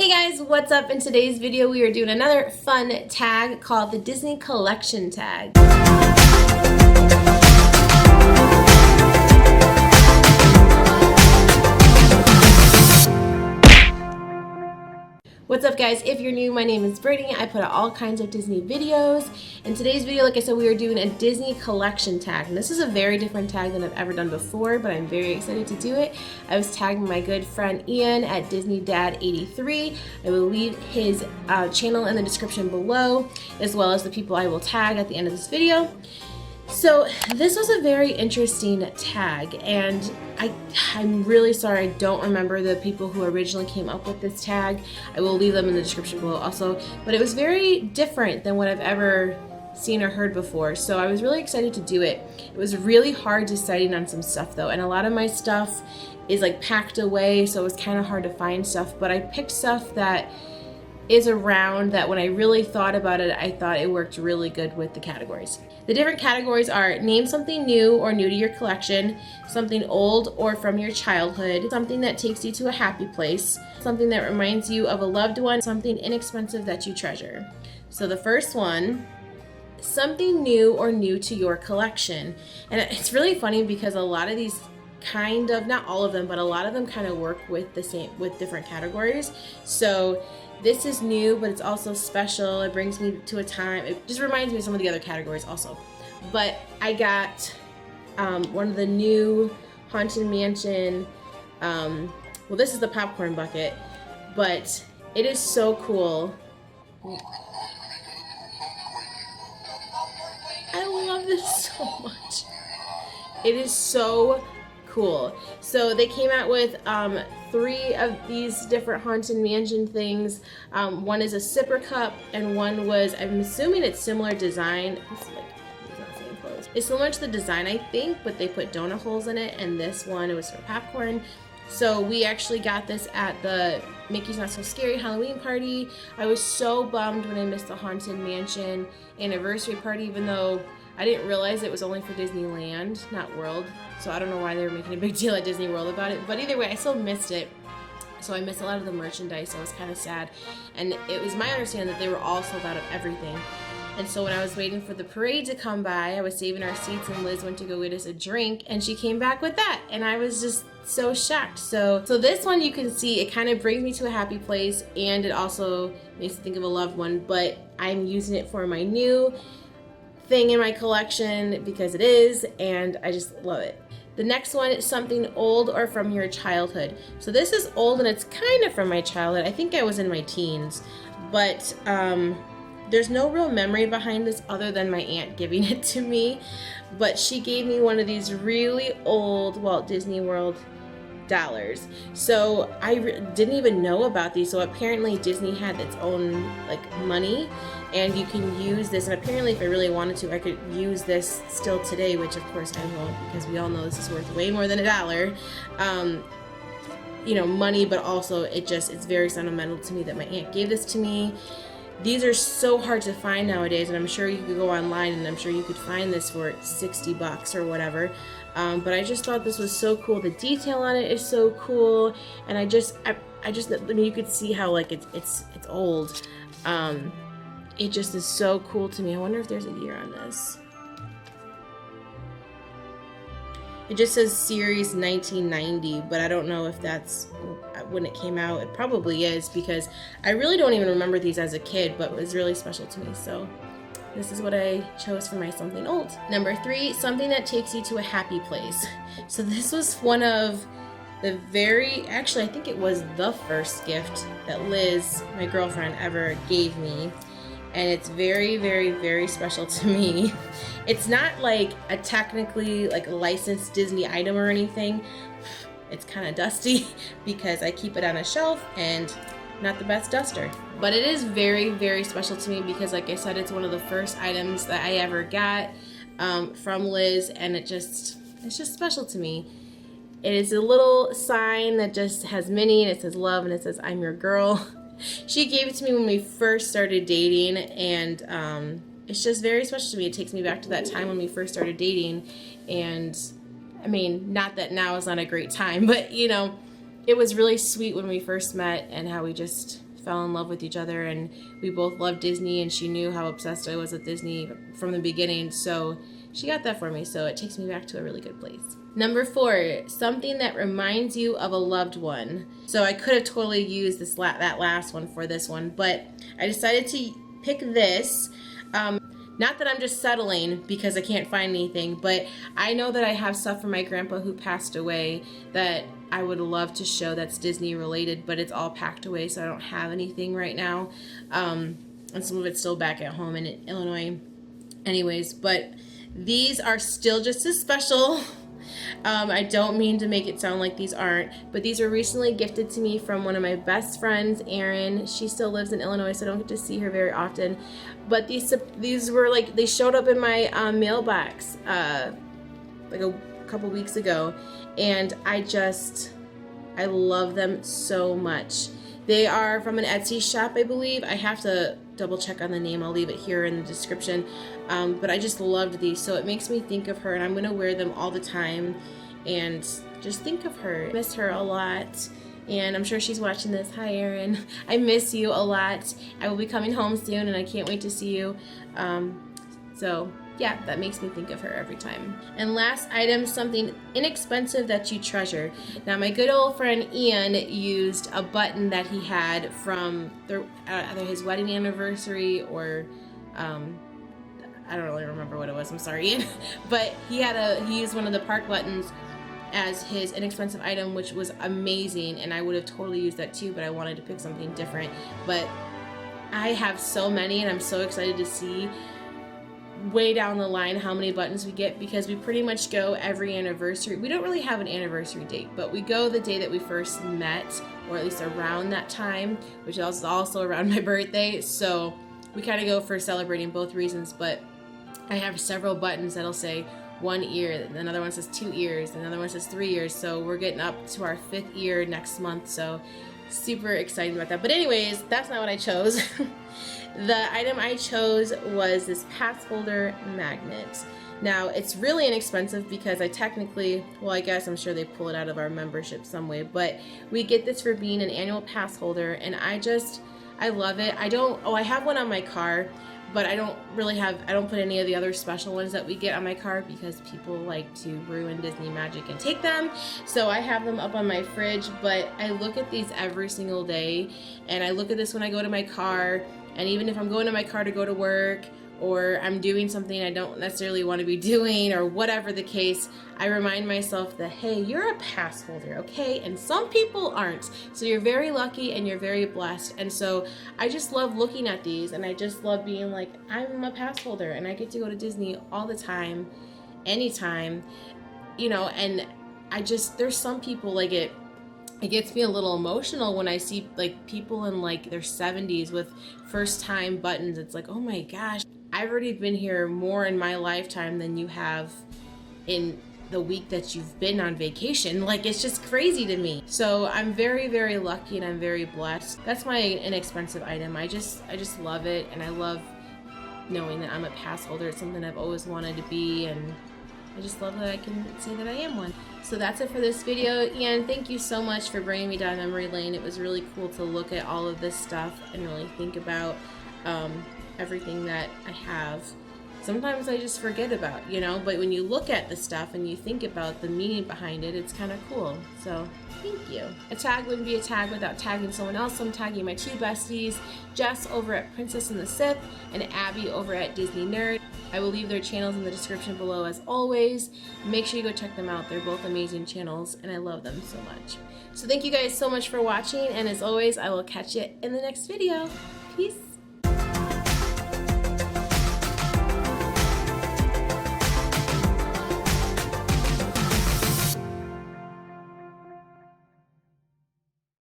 Hey guys, what's up? In today's video we are doing another fun tag called the Disney Collection Tag. What's up guys? If you're new, my name is Brittany. I put out all kinds of Disney videos. In today's video, like I said, we are doing a Disney collection tag. And this is a very different tag than I've ever done before, but I'm very excited to do it. I was tagging my good friend Ian at DisneyDad83. I will leave his channel in the description below, as well as the people I will tag at the end of this video. So this was a very interesting tag, and I'm really sorry I don't remember the people who originally came up with this tag. I will leave them in the description below also, but it was very different than what I've ever seen or heard before, so I was really excited to do it. It was really hard deciding on some stuff though, and a lot of my stuff is like packed away, so it was kind of hard to find stuff, but I picked stuff that is around that when I really thought about it, I thought it worked really good with the categories. The different categories are name something new or new to your collection, something old or from your childhood, something that takes you to a happy place, something that reminds you of a loved one, something inexpensive that you treasure. So the first one, something new or new to your collection. And it's really funny because a lot of these kind of, not all of them, but a lot of them kind of work with the same, with different categories. So this is new, but it's also special. It brings me to a time. It just reminds me of some of the other categories also. But I got one of the new Haunted Mansion. Well, this is the popcorn bucket, but it is so cool. I love this so much. It is so cool. So they came out with 3 of these different Haunted Mansion things. One is a sipper cup, and one was, I'm assuming it's similar design. It's similar to the design, I think, but they put donut holes in it, and this one, it was for popcorn. So we actually got this at the Mickey's Not So Scary Halloween party. I was so bummed when I missed the Haunted Mansion anniversary party, even though I didn't realize it was only for Disneyland, not World. So I don't know why they were making a big deal at Disney World about it. But either way, I still missed it. So I missed a lot of the merchandise, so I was kind of sad. And it was my understanding that they were all sold out of everything. And so when I was waiting for the parade to come by, I was saving our seats, and Liz went to go get us a drink, and she came back with that. And I was just so shocked. So this one, you can see, it kind of brings me to a happy place, and it also makes me think of a loved one. But I'm using it for my new thing in my collection because it is, and I just love it. The next one is something old or from your childhood. So this is old, and it's kind of from my childhood. I think I was in my teens, but there's no real memory behind this other than my aunt giving it to me. But she gave me one of these really old Walt Disney World dollars. So I didn't even know about these. So apparently Disney had its own like money, and you can use this, and apparently if I really wanted to, I could use this still today, which of course I won't, because we all know this is worth way more than $1. You know, money, but also it's very sentimental to me that my aunt gave this to me. These are so hard to find nowadays, and I'm sure you could go online and I'm sure you could find this for $60 or whatever. But I just thought this was so cool. The detail on it is so cool, and I mean, you could see how like it's old. It just is so cool to me. I wonder if there's a year on this. It just says series 1990, but I don't know if that's when it came out. It probably is, because I really don't even remember these as a kid, but it was really special to me. So this is what I chose for my something old. Number 3, something that takes you to a happy place. So this was one of the actually I think it was the first gift that Liz, my girlfriend, ever gave me. And it's very, very, very special to me. It's not like a technically like a licensed Disney item or anything. It's kind of dusty because I keep it on a shelf and not the best duster. But it is very, very special to me because, like I said, it's one of the first items that I ever got from Liz, and it's just special to me. It is a little sign that just has Minnie, and it says love, and it says I'm your girl. She gave it to me when we first started dating, and it's just very special to me. It takes me back to that time when we first started dating, and I mean, not that now is not a great time, but you know, it was really sweet when we first met and how we just fell in love with each other, and we both loved Disney, and she knew how obsessed I was with Disney from the beginning, so she got that for me, so it takes me back to a really good place. Number 4, something that reminds you of a loved one. So I could have totally used that last one for this one, but I decided to pick this. Not that I'm just settling because I can't find anything, but I know that I have stuff from my grandpa who passed away that I would love to show that's Disney related, but it's all packed away, so I don't have anything right now. And some of it's still back at home in Illinois. Anyways, but these are still just as special. I don't mean to make it sound like these aren't, but these were recently gifted to me from one of my best friends, Erin. She still lives in Illinois, so I don't get to see her very often. But these were like, they showed up in my mailbox like a couple weeks ago, and I love them so much. They are from an Etsy shop, I believe. I have to double check on the name. I'll leave it here in the description. But I just loved these, so it makes me think of her, and I'm gonna wear them all the time and just think of her. I miss her a lot, and I'm sure she's watching this. Hi, Erin. I miss you a lot. I will be coming home soon, and I can't wait to see you. So yeah, that makes me think of her every time. And last item, something inexpensive that you treasure. Now, my good old friend Ian used a button that he had from either his wedding anniversary or I don't really remember what it was, I'm sorry, Ian. But he used one of the park buttons as his inexpensive item, which was amazing, and I would have totally used that too, but I wanted to pick something different. But I have so many, and I'm so excited to see way down the line how many buttons we get, because we pretty much go every anniversary. We don't really have an anniversary date, but we go the day that we first met, or at least around that time, which is also around my birthday. So we kind of go for celebrating both reasons. But I have several buttons that'll say 1 year, another one says 2 years, another one says 3 years. So we're getting up to our 5th year next month, so super excited about that. But anyways, that's not what I chose. The item I chose was this pass holder magnet. Now, it's really inexpensive because I guess I'm sure they pull it out of our membership some way, but we get this for being an annual pass holder, and I love it. I have one on my car, but I don't put any of the other special ones that we get on my car because people like to ruin Disney magic and take them. So I have them up on my fridge, but I look at these every single day, and I look at this when I go to my car, and even if I'm going to my car to go to work, or I'm doing something I don't necessarily want to be doing, or whatever the case, I remind myself that, hey, you're a pass holder, okay? And some people aren't. So you're very lucky and you're very blessed. And so I just love looking at these, and I just love being like, I'm a pass holder and I get to go to Disney all the time, anytime, and there's some people like it gets me a little emotional when I see like people in like their 70s with first time buttons. It's like, oh my gosh, I've already been here more in my lifetime than you have in the week that you've been on vacation. Like, it's just crazy to me. So I'm very, very lucky, and I'm very blessed. That's my inexpensive item. I just love it, and I love knowing that I'm a pass holder. It's something I've always wanted to be, and I just love that I can say that I am one. So that's it for this video. Ian, thank you so much for bringing me down memory lane. It was really cool to look at all of this stuff and really think about everything that I have. Sometimes I just forget about, but when you look at the stuff and you think about the meaning behind it, it's kind of cool. So thank you. A tag wouldn't be a tag without tagging someone else. So I'm tagging my 2 besties, Jess over at Princess and the Sith and Abby over at Disney Nerd. I will leave their channels in the description below as always. Make sure you go check them out. They're both amazing channels, and I love them so much. So thank you guys so much for watching, and as always, I will catch you in the next video. Peace.